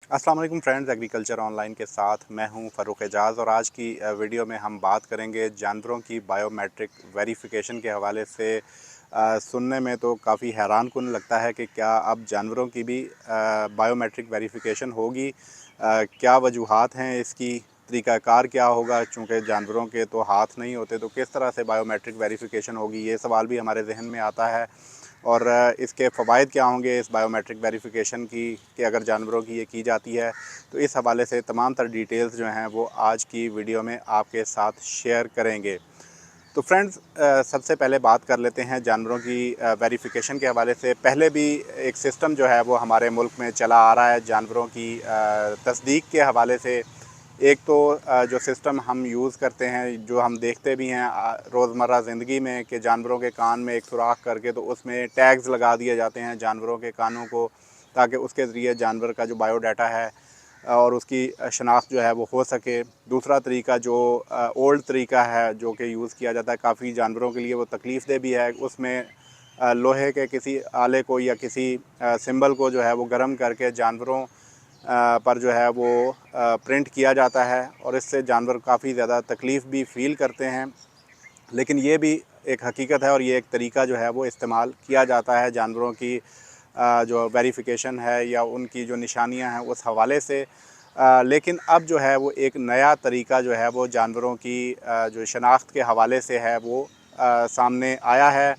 अस्सलाम वालेकुम friends, agriculture online के साथ मैं हूं फ़ारूक एजाज़। और आज की वीडियो में हम बात करेंगे जानवरों की बायोमेट्रिक वेरिफिकेशन के हवाले से। सुनने में तो काफ़ी हैरानकुन लगता है कि क्या अब जानवरों की भी बायोमेट्रिक वेरिफिकेशन होगी। क्या वजूहात हैं इसकी, तरीक़ाकार क्या होगा, चूँकि जानवरों के तो हाथ नहीं होते, तो किस तरह से बायोमेट्रिक वेरिफिकेशन होगी, ये सवाल भी हमारे जहन में आता है। और इसके फ़वाइद क्या होंगे इस बायोमेट्रिक वेरिफिकेशन की, कि अगर जानवरों की ये की जाती है। तो इस हवाले से तमाम तर डिटेल्स जो हैं वो आज की वीडियो में आपके साथ शेयर करेंगे। तो फ्रेंड्स, सबसे पहले बात कर लेते हैं जानवरों की वेरिफिकेशन के हवाले से। पहले भी एक सिस्टम जो है वो हमारे मुल्क में चला आ रहा है जानवरों की तस्दीक के हवाले से। एक तो जो सिस्टम हम यूज़ करते हैं, जो हम देखते भी हैं रोज़मर्रा ज़िंदगी में, कि जानवरों के कान में एक सुराख करके तो उसमें टैग्स लगा दिए जाते हैं जानवरों के कानों को, ताकि उसके ज़रिए जानवर का जो बायोडाटा है और उसकी शनाख्त जो है वो हो सके। दूसरा तरीका जो ओल्ड तरीका है, जो कि यूज़ किया जाता है, काफ़ी जानवरों के लिए वो तकलीफ़ दे भी है। उसमें लोहे के किसी आले को या किसी सिंबल को जो है वो गर्म करके जानवरों पर जो है वो प्रिंट किया जाता है, और इससे जानवर काफ़ी ज़्यादा तकलीफ़ भी फ़ील करते हैं। लेकिन ये भी एक हकीकत है और ये एक तरीका जो है वो इस्तेमाल किया जाता है जानवरों की जो वेरिफ़िकेशन है या उनकी जो निशानियां हैं उस हवाले से। लेकिन अब जो है वो एक नया तरीका जो है वो जानवरों की जो शनाख्त के हवाले से है वो सामने आया है।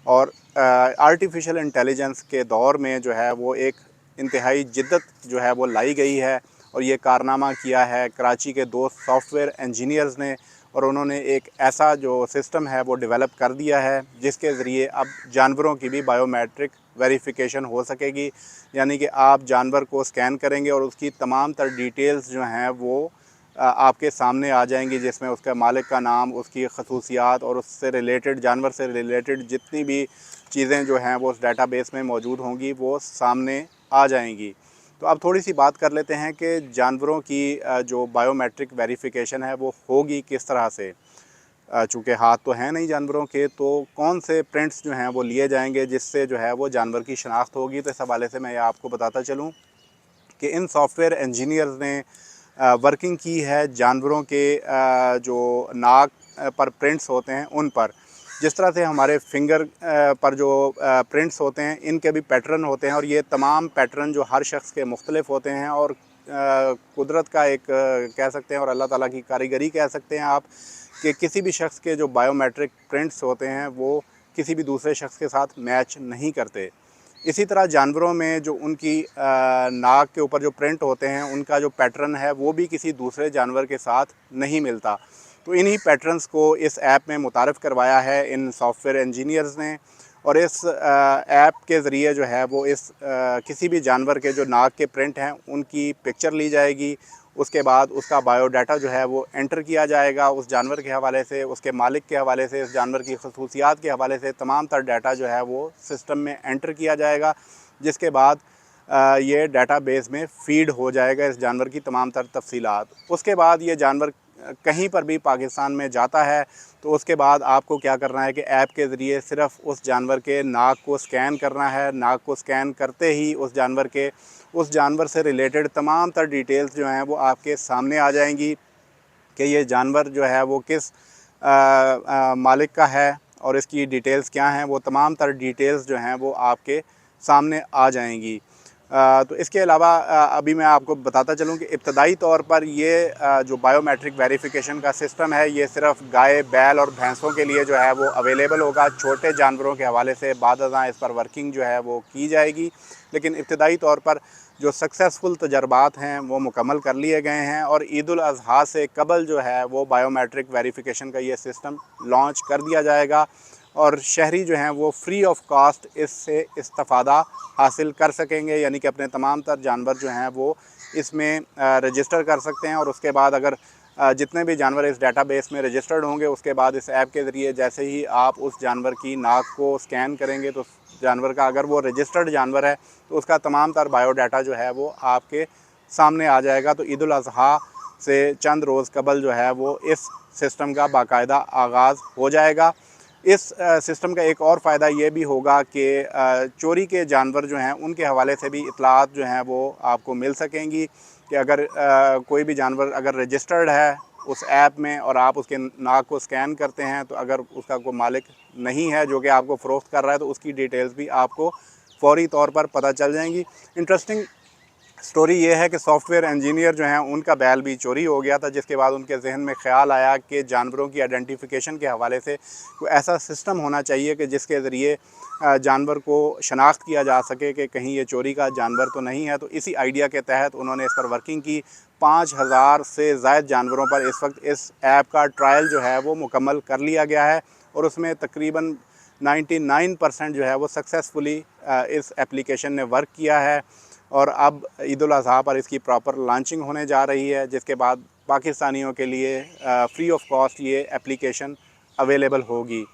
और आर्टिफ़िशियल इंटेलिजेंस के दौर में जो है वो एक इंतहाई जिद्दत जो है वो लाई गई है, और ये कारनामा किया है कराची के दो सॉफ्टवेयर इंजीनियर्स ने। और उन्होंने एक ऐसा जो सिस्टम है वो डेवलप कर दिया है, जिसके ज़रिए अब जानवरों की भी बायोमेट्रिक वेरिफ़िकेशन हो सकेगी। यानी कि आप जानवर को स्कैन करेंगे और उसकी तमाम तर डिटेल्स जो हैं वो आपके सामने आ जाएंगी, जिसमें उसका मालिक का नाम, उसकी खसूसियात और उससे रिलेटेड, जानवर से रिलेटेड जितनी भी चीज़ें जो हैं वो उस डेटाबेस में मौजूद होंगी, वो सामने आ जाएंगी। तो अब थोड़ी सी बात कर लेते हैं कि जानवरों की जो बायोमेट्रिक वेरिफ़िकेशन है वो होगी किस तरह से। चूँकि हाथ तो हैं नहीं जानवरों के, तो कौन से प्रिंट्स जो हैं वो लिए जाएंगे जिससे जो है वो जानवर की शनाख्त होगी। तो इस हवाले से मैं आपको बताता चलूँ कि इन सॉफ्टवेयर इंजीनियर्स ने वर्किंग की है जानवरों के जो नाक पर प्रिंट्स होते हैं उन पर। जिस तरह से हमारे फिंगर पर जो प्रिंट्स होते हैं, इनके भी पैटर्न होते हैं, और ये तमाम पैटर्न जो हर शख्स के मुख्तलिफ होते हैं। और कुदरत का एक कह सकते हैं, और अल्लाह ताला की कारीगरी कह सकते हैं आप, कि किसी भी शख्स के जो बायोमेट्रिक प्रिंट्स होते हैं वो किसी भी दूसरे शख्स के साथ मैच नहीं करते। इसी तरह जानवरों में जो उनकी नाक के ऊपर जो प्रिंट होते हैं, उनका जो पैटर्न है वो भी किसी दूसरे जानवर के साथ नहीं मिलता। तो इन्हीं पैटर्न्स को इस ऐप में मुतारफ़ करवाया है इन सॉफ्टवेयर इंजीनियर्स ने। और इस ऐप के ज़रिए जो है वो इस किसी भी जानवर के जो नाक के प्रिंट हैं उनकी पिक्चर ली जाएगी। उसके बाद उसका बायोडाटा जो है वो एंटर किया जाएगा उस जानवर के हवाले से, उसके मालिक के हवाले से, उस जानवर की खसूसियात के हवाले से तमाम तर डाटा जो है वो सिस्टम में एंटर किया जाएगा। जिसके बाद ये डाटाबेस में फ़ीड हो जाएगा इस जानवर की तमाम तर तफसीलात। उसके बाद ये जानवर कहीं पर भी पाकिस्तान में जाता है, तो उसके बाद आपको क्या करना है कि ऐप के ज़रिए सिर्फ़ उस जानवर के नाक को स्कैन करना है। नाक को स्कैन करते ही उस जानवर से रिलेटेड तमाम तर डिटेल्स जो हैं वो आपके सामने आ जाएंगी, कि ये जानवर जो है वो किस मालिक का है और इसकी डिटेल्स क्या हैं। वो तमाम तर डिटेल्स जो हैं वो आपके सामने आ जाएंगी। तो इसके अलावा अभी मैं आपको बताता चलूँ कि इब्तदाई तौर पर ये जो बायोमेट्रिक वेरिफ़िकेशन का सिस्टम है, ये सिर्फ़ गाय, बैल और भैंसों के लिए जो है वो अवेलेबल होगा। छोटे जानवरों के हवाले से बाद-अज़ां इस पर वर्किंग जो है वो की जाएगी। लेकिन इब्तदाई तौर पर जो सक्सेसफुल तजर्बात हैं वो मुकम्मल कर लिए गए हैं, और ईद उल अज़हा से कबल जो है वो बायोमेट्रिक वेरिफ़िकेशन का ये सिस्टम लॉन्च कर दिया जाएगा, और शहरी जो हैं वो फ्री ऑफ कॉस्ट इससे इस्तिफ़ादा हासिल कर सकेंगे। यानी कि अपने तमाम तर जानवर जो हैं वो इसमें रजिस्टर कर सकते हैं। और उसके बाद अगर जितने भी जानवर इस डेटाबेस में रजिस्टर्ड होंगे, उसके बाद इस ऐप के ज़रिए जैसे ही आप उस जानवर की नाक को स्कैन करेंगे, तो जानवर का, अगर वो रजिस्टर्ड जानवर है, तो उसका तमाम तर बायोडाटा जो है वो आपके सामने आ जाएगा। तो ईद उल अज़हा से चंद रोज़ कबल जो है वो इस सिस्टम का बाकायदा आगाज़ हो जाएगा। اس سسٹم کا ایک اور فائدہ یہ بھی ہوگا کہ چوری کے جانور جو ہیں ان کے حوالے سے بھی اطلاعات جو ہیں وہ آپ کو مل سکیں گی کہ اگر کوئی بھی جانور اگر رجسٹرڈ ہے اس ایپ میں اور آپ اس کے ناک کو سکین کرتے ہیں تو اگر اس کا کوئی مالک نہیں ہے جو کہ آپ کو فروخت کر رہا ہے تو اس کی ڈیٹیلز بھی آپ کو فوری طور پر پتہ چل جائیں گی۔ انٹرسٹنگ سٹوری یہ ہے کہ سافٹ ویئر انجینئر جو ہیں ان کا بیل بھی چوری ہو گیا تھا، جس کے بعد ان کے ذہن میں خیال آیا کہ جانوروں کی آئیڈینٹیفیکیشن کے حوالے سے کوئی ایسا سسٹم ہونا چاہیے کہ جس کے ذریعے جانور کو شناخت کیا جا سکے کہ کہیں یہ چوری کا جانور تو نہیں ہے۔ تو اسی آئیڈیا کے تحت انہوں نے اس پر ورکنگ کی۔ 5000 سے زائد جانوروں پر اس وقت اس ایپ کا ٹرائل جو ہے وہ مکمل کر لیا گیا ہے اور اس میں تقریباً 99% جو ہے وہ سکسیسفلی اس اپلیکیشن نے ورک کیا ہے، اور اب عید الاضحیٰ پر اس کی پراپر لانچنگ ہونے جا رہی ہے، جس کے بعد پاکستانیوں کے لیے فری آف کاسٹ یہ اپلیکیشن اویلیبل ہوگی۔